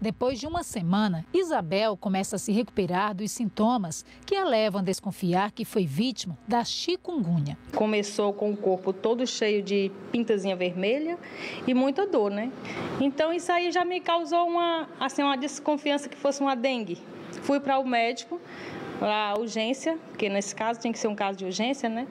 Depois de uma semana, Isabel começa a se recuperar dos sintomas que a levam a desconfiar que foi vítima da chikungunya. Começou com o corpo todo cheio de pintazinha vermelha e muita dor, né? Então isso aí já me causou uma desconfiança que fosse uma dengue. Fui para o médico, para a urgência, porque nesse caso tinha que ser um caso de urgência, né?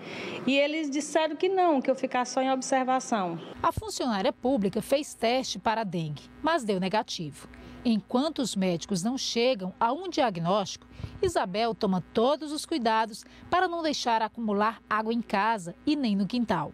E eles disseram que não, que eu ficasse só em observação. A funcionária pública fez teste para a dengue, mas deu negativo. Enquanto os médicos não chegam a um diagnóstico, Isabel toma todos os cuidados para não deixar acumular água em casa e nem no quintal.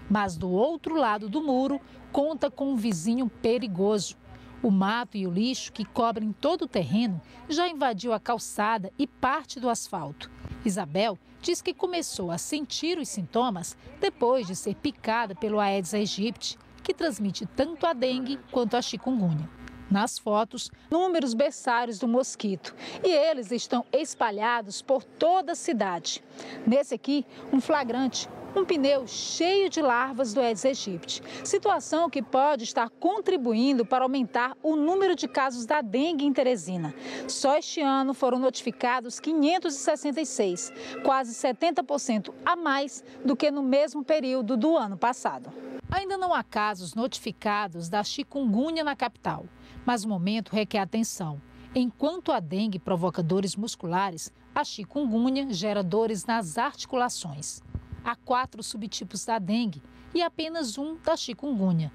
Mas do outro lado do muro, conta com um vizinho perigoso. O mato e o lixo que cobrem todo o terreno já invadiu a calçada e parte do asfalto. Isabel diz que começou a sentir os sintomas depois de ser picada pelo Aedes aegypti, que transmite tanto a dengue quanto a chikungunya. Nas fotos, números berçários do mosquito, e eles estão espalhados por toda a cidade. Nesse aqui, um flagrante, um pneu cheio de larvas do Aedes aegypti, situação que pode estar contribuindo para aumentar o número de casos da dengue em Teresina. Só este ano foram notificados 566, quase 70% a mais do que no mesmo período do ano passado. Ainda não há casos notificados da chikungunya na capital, mas o momento requer atenção. Enquanto a dengue provoca dores musculares, a chikungunya gera dores nas articulações. Há 4 subtipos da dengue e apenas um da chikungunya,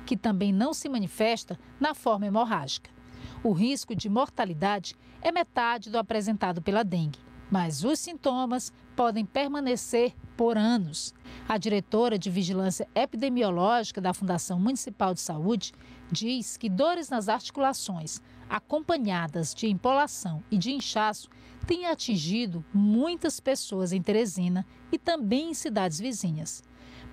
que também não se manifesta na forma hemorrágica. O risco de mortalidade é metade do apresentado pela dengue, mas os sintomas podem permanecer por anos. A diretora de Vigilância Epidemiológica da Fundação Municipal de Saúde diz que dores nas articulações, acompanhadas de empolação e de inchaço, têm atingido muitas pessoas em Teresina e também em cidades vizinhas.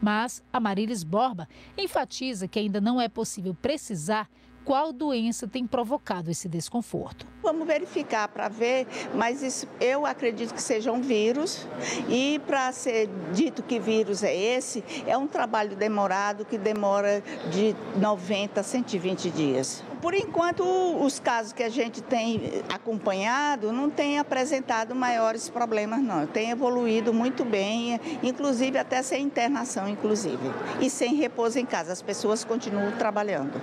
Mas a Marilis Borba enfatiza que ainda não é possível precisar qual doença tem provocado esse desconforto. Vamos verificar para ver, mas isso, eu acredito que seja um vírus, e para ser dito que vírus é esse, é um trabalho demorado que demora de 90 a 120 dias. Por enquanto, os casos que a gente tem acompanhado não têm apresentado maiores problemas, não. Tem evoluído muito bem, inclusive até sem internação, inclusive. E sem repouso em casa, as pessoas continuam trabalhando.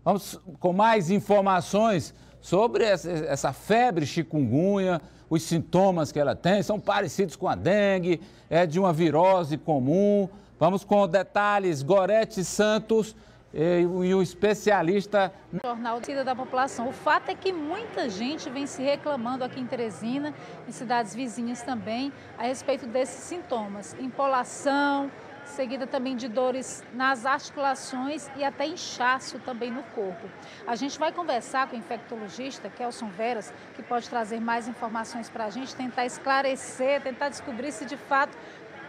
Vamos com mais informações sobre essa febre chikungunya, os sintomas que ela tem, são parecidos com a dengue, é de uma virose comum. Vamos com detalhes, Gorete Santos e o especialista. Jornal da População. O fato é que muita gente vem se reclamando aqui em Teresina, em cidades vizinhas também, a respeito desses sintomas, empolação, seguida também de dores nas articulações e até inchaço também no corpo. A gente vai conversar com o infectologista Kelson Veras, que pode trazer mais informações para a gente, tentar esclarecer, tentar descobrir se de fato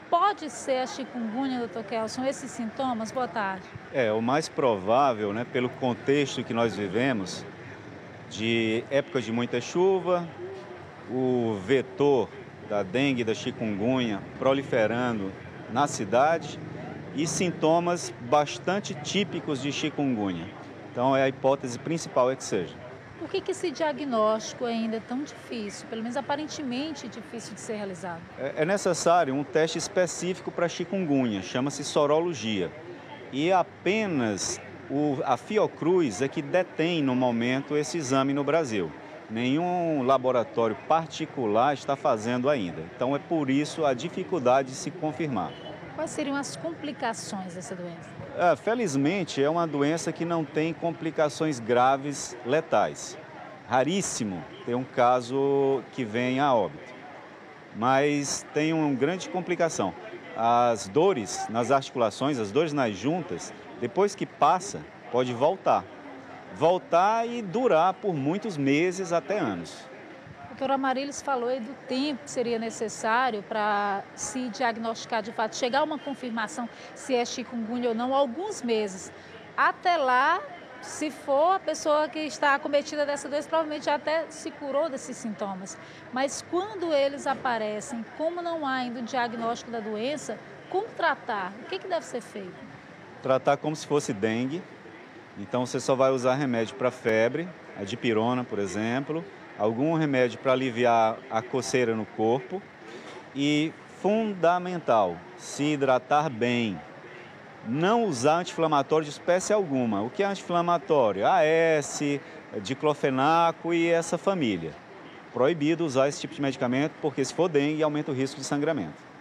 pode ser a chikungunya, doutor Kelson, esses sintomas. Boa tarde. O mais provável, né, pelo contexto que nós vivemos, de épocas de muita chuva, o vetor da dengue e da chikungunya proliferando na cidade e sintomas bastante típicos de chikungunya. Então, a hipótese principal é que seja. Por que esse diagnóstico ainda é tão difícil, pelo menos aparentemente difícil de ser realizado? É necessário um teste específico para chikungunya, chama-se sorologia. E apenas a Fiocruz é que detém no momento esse exame no Brasil. Nenhum laboratório particular está fazendo ainda. Então, é por isso a dificuldade de se confirmar. Quais seriam as complicações dessa doença? Felizmente, é uma doença que não tem complicações graves letais. Raríssimo ter um caso que venha a óbito. Mas tem uma grande complicação. As dores nas articulações, as dores nas juntas, depois que passa, pode voltar e durar por muitos meses até anos. A doutora Marilis falou aí do tempo que seria necessário para se diagnosticar de fato, chegar a uma confirmação se é chikungunya ou não, alguns meses. Até lá, se for a pessoa que está acometida dessa doença, provavelmente já até se curou desses sintomas. Mas quando eles aparecem, como não há ainda o diagnóstico da doença, como tratar? O que deve ser feito? Tratar como se fosse dengue. Então você só vai usar remédio para febre, a dipirona, por exemplo, algum remédio para aliviar a coceira no corpo e, fundamental, se hidratar bem. Não usar anti-inflamatório de espécie alguma. O que é anti-inflamatório? AS, diclofenaco e essa família. Proibido usar esse tipo de medicamento porque, se for dengue, aumenta o risco de sangramento.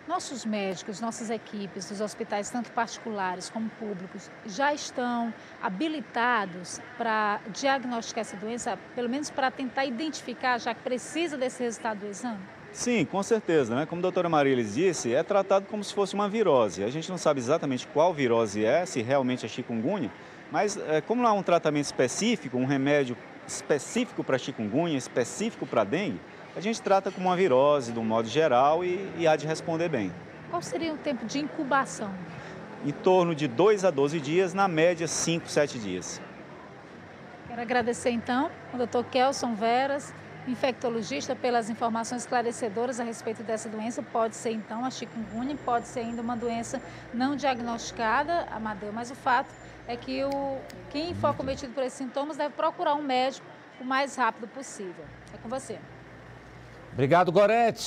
Nossos médicos, nossas equipes dos hospitais, tanto particulares como públicos, já estão habilitados para diagnosticar essa doença, pelo menos para tentar identificar, já que precisa desse resultado do exame? Sim, com certeza, né? Como a doutora Marilis disse, é tratado como se fosse uma virose. A gente não sabe exatamente qual virose é, se realmente é chikungunya, mas como não há um tratamento específico, um remédio específico para chikungunya, específico para dengue, a gente trata como uma virose, de um modo geral, e há de responder bem. Qual seria o tempo de incubação? Em torno de 2 a 12 dias, na média 5, 7 dias. Quero agradecer, então, ao Dr. Kelson Veras, infectologista, pelas informações esclarecedoras a respeito dessa doença. Pode ser, então, a chikungunya, pode ser ainda uma doença não diagnosticada, Amadeu, mas o fato é que quem for acometido por esses sintomas deve procurar um médico o mais rápido possível. É com você. Obrigado, Gorete.